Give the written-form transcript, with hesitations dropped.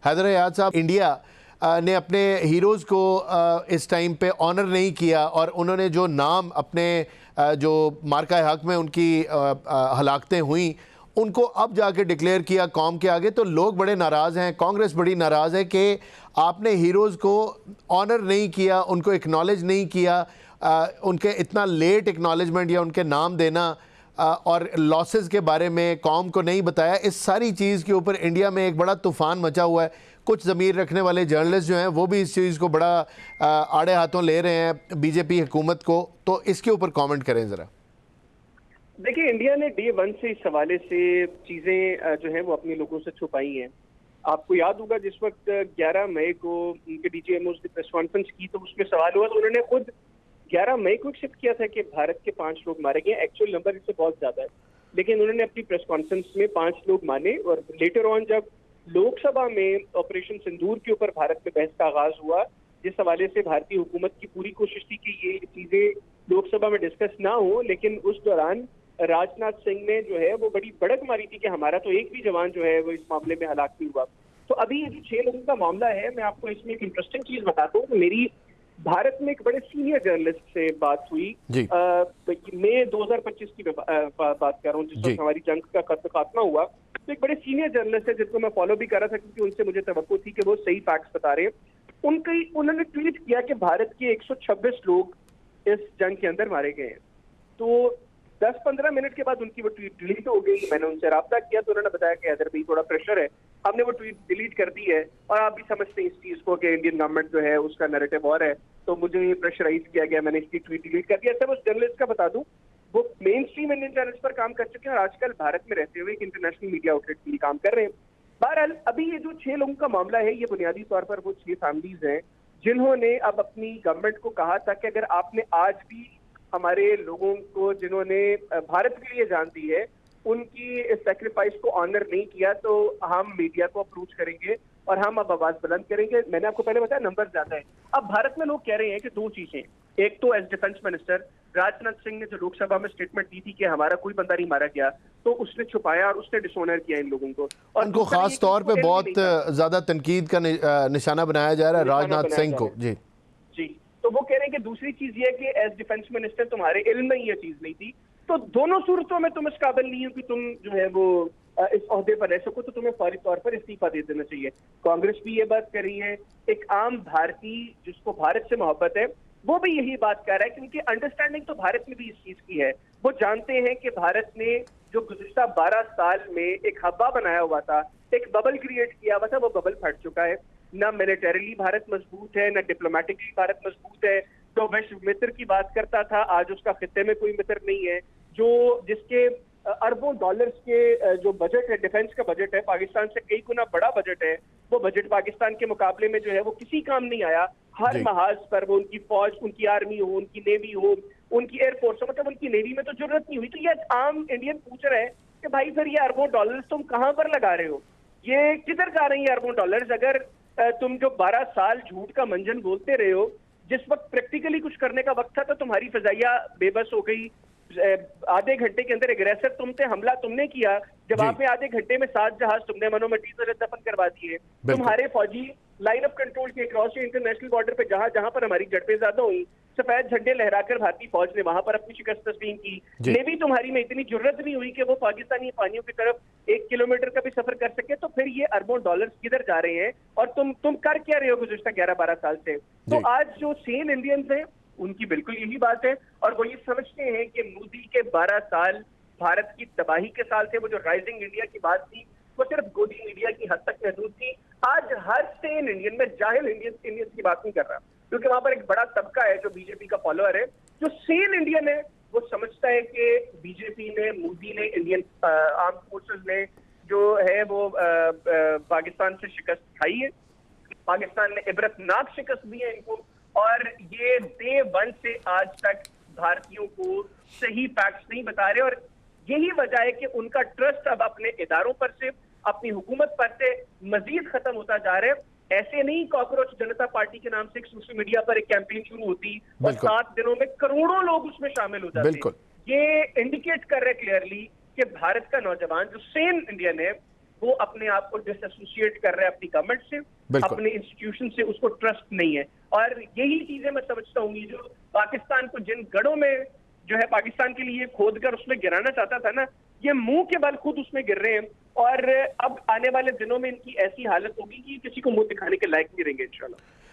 हैदर हयात साहब, इंडिया ने अपने हीरोज़ को इस टाइम पे ऑनर नहीं किया और उन्होंने जो नाम अपने जो मार्का हक में उनकी हलाकतें हुई उनको अब जाके डिक्लेयर किया कौम के आगे, तो लोग बड़े नाराज़ हैं, कांग्रेस बड़ी नाराज़ है कि आपने हीरोज़ को ऑनर नहीं किया, उनको एक्नॉलेज नहीं किया, उनके इतना लेट एक्नॉलेजमेंट या उनके नाम देना और लॉसेस के बारे में कौम को नहीं बताया। इस सारी चीज़ के ऊपर इंडिया में एक बड़ा तूफ़ान मचा हुआ है। कुछ ज़मीर रखने वाले जर्नलिस्ट जो हैं वो भी इस चीज़ को बड़ा आड़े हाथों ले रहे हैं बीजेपी हुकूमत को, तो इसके ऊपर कमेंट करें ज़रा। देखिए, इंडिया ने डे वन से इस हवाले से चीज़ें जो हैं वो अपने लोगों से छुपाई हैं। आपको याद होगा जिस वक्त 11 मई को उनके डीजीएमओ ने प्रेस कॉन्फ्रेंस की तो उसमें सवाल हुआ तो उन्होंने खुद 11 मई को एक्सेप्ट किया था कि भारत के 5 लोग मारे गए। एक्चुअल नंबर इससे बहुत ज्यादा है, लेकिन उन्होंने अपनी प्रेस कॉन्फ्रेंस में 5 लोग माने। और लेटर ऑन जब लोकसभा में ऑपरेशन सिंदूर के ऊपर भारत में बहस का आगाज हुआ, जिस हवाले से भारतीय हुकूमत की पूरी कोशिश थी कि ये चीजें लोकसभा में डिस्कस ना हो, लेकिन उस दौरान राजनाथ सिंह ने जो है वो बड़ी बढ़त मारी थी कि हमारा तो एक भी जवान जो है वो इस मामले में हलाक नहीं हुआ। तो अभी ये जो 6 लोगों का मामला है, मैं आपको इसमें एक इंटरेस्टिंग चीज बताता हूँ। मेरी भारत में एक बड़े सीनियर जर्नलिस्ट से बात हुई मई 2025 की बात कर रहा हूँ, जिस वक्त हमारी जंग का खात्मा हुआ। तो एक बड़े सीनियर जर्नलिस्ट है जिनको मैं फॉलो भी कर रहा था क्योंकि उनसे मुझे तवक्को थी कि वो सही फैक्ट्स बता रहे हैं। उन्होंने ट्वीट किया कि भारत के 126 लोग इस जंग के अंदर मारे गए हैं। तो 10-15 मिनट के बाद उनकी वो ट्वीट डिलीट हो गई। मैंने उनसे राब्ता किया तो उन्होंने बताया कि हैदर भाई थोड़ा प्रेशर है, हमने वो ट्वीट डिलीट कर दी है और आप भी समझते हैं इस चीज को कि इंडियन गवर्नमेंट जो है उसका नैरेटिव और है, तो मुझे ये प्रेशराइज किया गया, मैंने इसकी ट्वीट डिलीट कर दिया। सब उस जर्नलिस्ट का बता दूं, वो मेन स्ट्रीम इंडियन चैनल्स पर काम कर चुके हैं और आजकल भारत में रहते हुए एक इंटरनेशनल मीडिया आउटलेट के लिए काम कर रहे हैं। बहरहाल अभी ये जो 6 लोगों का मामला है, ये बुनियादी तौर पर वो 6 फैमिलीज हैं जिन्होंने अब अपनी गवर्नमेंट को कहा था कि अगर आपने आज भी हमारे लोगों को जिन्होंने भारत के लिए जान दी है उनकी सेक्रीफाइस को ऑनर नहीं किया, तो हम मीडिया को अप्रोच करेंगे और हम अब आवाज बुलंद करेंगे। मैंने आपको पहले बताया नंबर ज्यादा है। अब भारत में लोग कह रहे हैं कि 2 चीजें, एक तो as defence minister Rajnath Singh ने जो लोकसभा में स्टेटमेंट दी थी कि हमारा कोई बंदा नहीं मारा गया, तो उसने छुपाया और उसने डिसऑनर किया इन लोगों को। और उनको खास तौर पे बहुत ज्यादा तनकीद का निशाना बनाया जा रहा है राजनाथ सिंह को। जी जी, तो वो कह रहे हैं कि दूसरी चीज ये है कि एज डिफेंस मिनिस्टर तुम्हारे इल्म में ये चीज नहीं थी, तो दोनों सूरतों में तुम इस काबिल नहीं हो कि तुम जो है वो इस ओहदे पर रह सको, तो तुम्हें फौरी तौर पर इस्तीफा दे देना चाहिए। कांग्रेस भी ये बात कर रही है, एक आम भारतीय जिसको भारत से मोहब्बत है वो भी यही बात कर रहा है, क्योंकि अंडरस्टैंडिंग तो भारत में भी इस चीज की है। वो जानते हैं कि भारत ने जो गुज़िश्ता 12 साल में एक हवा बनाया हुआ था, एक बबल क्रिएट किया हुआ था, वो बबल फट चुका है। ना मिलिटरीली भारत मजबूत है, ना डिप्लोमेटिकली भारत मजबूत है। तो विश्व मित्र की बात करता था, आज उसका खित्ते में कोई मित्र नहीं है। जो जिसके अरबों डॉलर्स के जो बजट है, डिफेंस का बजट है, पाकिस्तान से कई गुना बड़ा बजट है, वो बजट पाकिस्तान के मुकाबले में जो है वो किसी काम नहीं आया। हर महाज पर वो उनकी फौज, उनकी आर्मी हो, उनकी नेवी हो, उनकी एयरफोर्स हो, मतलब उनकी नेवी में तो जरूरत नहीं हुई। तो ये आम इंडियन पूछ रहा है कि भाई फिर ये अरबों डॉलर्स तुम कहां पर लगा रहे हो, ये किधर जा रहे हैं अरबों डॉलर्स? अगर तुम जो 12 साल झूठ का मंजन बोलते रहे हो, जिस वक्त प्रैक्टिकली कुछ करने का वक्त था तो तुम्हारी फिजाइया बेबस हो गई। आधे घंटे के अंदर एग्रेसर तुम थे, हमला तुमने किया, जवाब में आधे घंटे में 7 जहाज तुमने मनोमटी से दफन करवा दिए। तुम्हारे फौजी लाइन ऑफ कंट्रोल के क्रॉस इंटरनेशनल बॉर्डर पे जहां जहां पर हमारी झड़पें ज्यादा हुई, सफेद झंडे लहराकर भारतीय फौज ने वहां पर अपनी शिकस्त तस्लीम की। नेवी तुम्हारी में इतनी जरूरत नहीं हुई कि वो पाकिस्तानी पानियों की तरफ 1 किलोमीटर का भी सफर कर सके। तो फिर ये अरबों डॉलर्स किधर जा रहे हैं और तुम कर क्या रहे हो गुज़िश्ता 11-12 साल से? तो आज जो सेम इंडियंस हैं उनकी बिल्कुल यही बात है और वो ये समझते हैं कि मोदी के 12 साल भारत की तबाही के साल थे। वो जो राइजिंग इंडिया की बात थी वो सिर्फ गोदी मीडिया की हद तक महदूद थी। आज हर सेन इंडियन में जाहिल इंडियंस की बात नहीं कर रहा, क्योंकि वहां पर एक बड़ा तबका है जो बीजेपी का फॉलोअर है। जो सेन इंडियन है वो समझता है कि बीजेपी ने, मोदी ने, इंडियन आर्म फोर्सेस ने जो है वो पाकिस्तान से शिकस्त खाई है। पाकिस्तान ने इबरतनाक शिकस्त दी है इनको, और ये डे वन से आज तक भारतीयों को सही फैक्ट्स नहीं बता रहे। और यही वजह है कि उनका ट्रस्ट अब अपने इदारों पर से, अपनी हुकूमत पर से मजीद खत्म होता जा रहा है। ऐसे नहीं कॉकरोच जनता पार्टी के नाम से एक सोशल मीडिया पर एक कैंपेन शुरू होती और 7 दिनों में करोड़ों लोग उसमें शामिल हो जाते। ये इंडिकेट कर रहे क्लियरली कि भारत का नौजवान जो सेम इंडियन है वो अपने आप को डिसएसोसिएट कर रहा है अपनी गवर्नमेंट से, बिल्कुल। अपने इंस्टीट्यूशन से, उसको ट्रस्ट नहीं है। और यही चीजें मैं समझता हूँ, ये जो पाकिस्तान को जिन गढ़ों में जो है पाकिस्तान के लिए खोद कर उसमें गिराना चाहता था ना, ये मुंह के बल खुद उसमें गिर रहे हैं। और अब आने वाले दिनों में इनकी ऐसी हालत होगी कि किसी को मुंह दिखाने के लायक नहीं रहेंगे इंशाल्लाह।